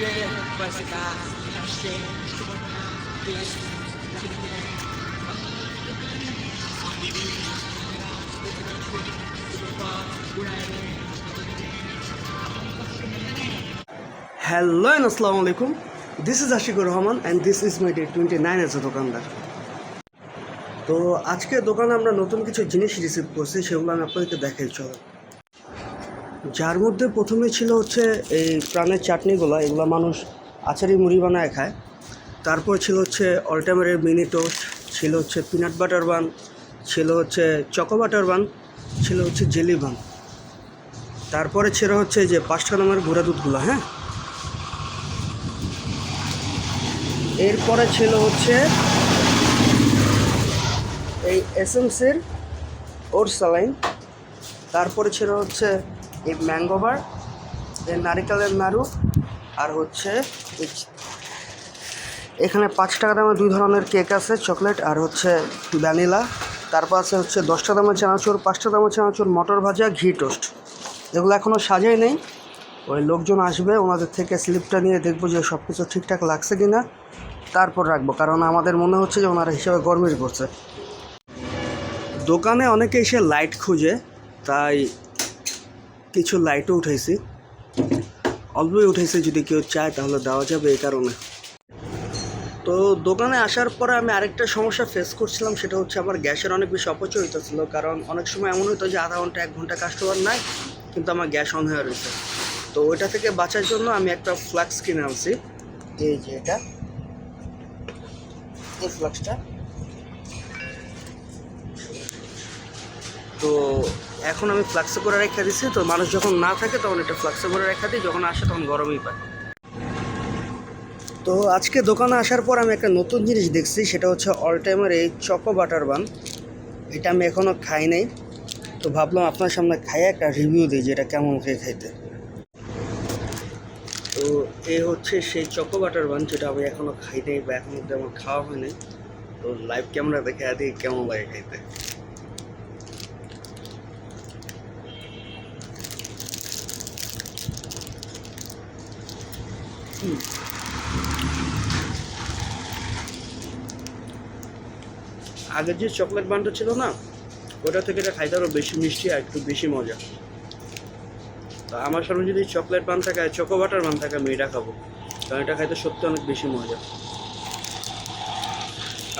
Hello and Assalamu alaikum. This is Ashikur Rahman and this is my day 29 as a দোকানদার। তো আজকে দোকানে আমরা নতুন কিছু জিনিস রিসিভ করছি, সেগুলো আমি আপনাদেরকে দেখাই চলো। যার মধ্যে প্রথমে ছিল হচ্ছে এই প্রাণের চাটনিগুলো, এগুলো মানুষ আচারি মুড়ি বানায় খায়। তারপর ছিল হচ্ছে অল্টামেরের মিনি টোস্ট, ছিল হচ্ছে পিনাট বাটার বান, ছিল হচ্ছে চকো বাটার বান, ছিল হচ্ছে জেলি বান। তারপরে ছিল হচ্ছে যে 5 টাকা দামের গুঁড়া দুধগুলো। হ্যাঁ, এরপরে ছিল হচ্ছে এই এসএমসির ওর স্যালাইন। তারপরে ছিল হচ্ছে এই ম্যাঙ্গোবার, এই নারিকেলের নাড়ু, আর হচ্ছে এখানে 5 টাকা দামের 2 ধরনের কেক আছে, চকলেট আর হচ্ছে ভ্যানিলা। তারপর আছে হচ্ছে 10 টাকা দামের চানাচুর, 5 টাকা দামের চানাচুর, মটর ভাজা, ঘি টোস্ট। এগুলো এখনও সাজাই নেই, ওই লোকজন আসবে, ওনাদের থেকে স্লিপটা নিয়ে দেখবো যে সব কিছু ঠিকঠাক লাগছে কি না, তারপর রাখবো। কারণ আমাদের মনে হচ্ছে যে ওনারা হিসাবে গরমিল করছে। দোকানে অনেকে এসে লাইট খুঁজে, তাই কিছু লাইটও উঠাইছি, অল্পই উঠেছে, যদি কেউ চায় তাহলে দেওয়া যাবে এই কারণে। তো দোকানে আসার পরে আমি আরেকটা সমস্যা ফেস করছিলাম, সেটা হচ্ছে আমার গ্যাসের অনেক বেশি অপচয় হইতেছিল। কারণ অনেক সময় এমন হতো যে আধা ঘন্টা 1 ঘন্টা কাস্টমার নাই, কিন্তু আমার গ্যাস অন হয়ে রয়েছে। তো ওইটা থেকে বাঁচার জন্য আমি একটা ফ্লাক্স কিনে আনছি, এই যে এটা, এই ফ্লাক্সটা। তো এখন আমি ফ্লাক্সে করে রেখে দিচ্ছি, তো মানুষ যখন না থাকে তখন এটা ফ্লাক্সে করে রেখে দিই, যখন আসে তখন গরমই পায়। তো আজকে দোকানে আসার পর আমি একটা নতুন জিনিস দেখছি, সেটা হচ্ছে অল টাইমের এই চকো বাটার বান। এটা আমি এখনও খাই নাই, তো ভাবলাম আপনার সামনে খাইয়ে একটা রিভিউ দিই যে এটা কেমন খেয়ে খাইতে। তো এই হচ্ছে সেই চকো বাটার বান, যেটা আমি এখনও খাই নাই বা এখন অব্দি আমার খাওয়া হয়নি। তো লাইভ ক্যামেরা দেখে দিই কেমন লাগে খাইতে। আগের যে চকলেট বানটা ছিল না, ওটা থেকে এটা খাইতে আরও বেশি মিষ্টি আর একটু বেশি মজা। তো আমার সামনে যদি চকলেট বান থাকে আর চকো বাটার বান থাকে, আমি এটা খাবো, কারণ এটা খাইতে সত্যি অনেক বেশি মজা।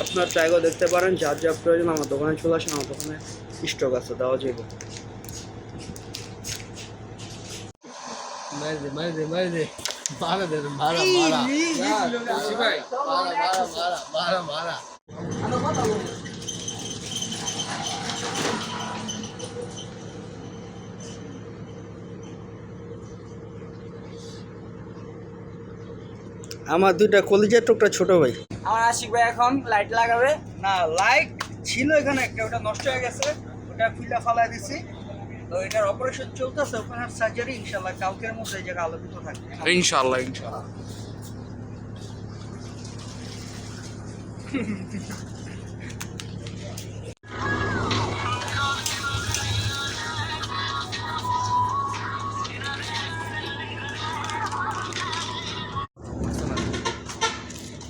আপনার ট্রাই করে দেখতে পারেন, যার যা প্রয়োজন আমার দোকানে চলে আসেন, আমার দোকানে স্টক আছে, দেওয়া যাবে। আমার 2টা কলিজার টুকরা ছোট ভাই। আমার আশিক ভাই এখন লাইট লাগাবে। না, লাইট ছিল এখানে একটা, ওটা নষ্ট হয়ে গেছে, ওটা খুলে ফালাই দিছি। তো এটার অপারেশন চলতেছে, ওখানে সার্জারি, ইনশাআল্লাহ কালকের মধ্যে এই জায়গা আলোকিত থাকবে ইনশাআল্লাহ ইনশাআল্লাহ।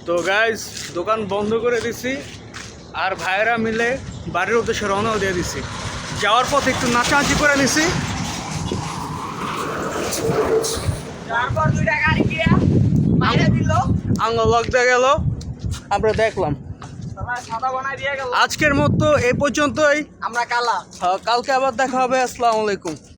তো গাইজ, দোকান বন্ধ করে দিছি, আর ভাইয়েরা মিলে বাড়ির উদ্দেশ্যে রওনাও দিয়ে দিছি। যাওয়ার পথে একটু নাচানাচি করে নিছি। তারপর 2টা গাড়ি গিয়া বাইরে দিল, আঙ্গ লক দিয়ে গেল, আমরা দেখলাম। সবাই সাদা বানাই দিয়ে গেল। আজকের মতো এই পর্যন্তই, আমরা কালা। কালকে আবার দেখা হবে। আসসালামু আলাইকুম।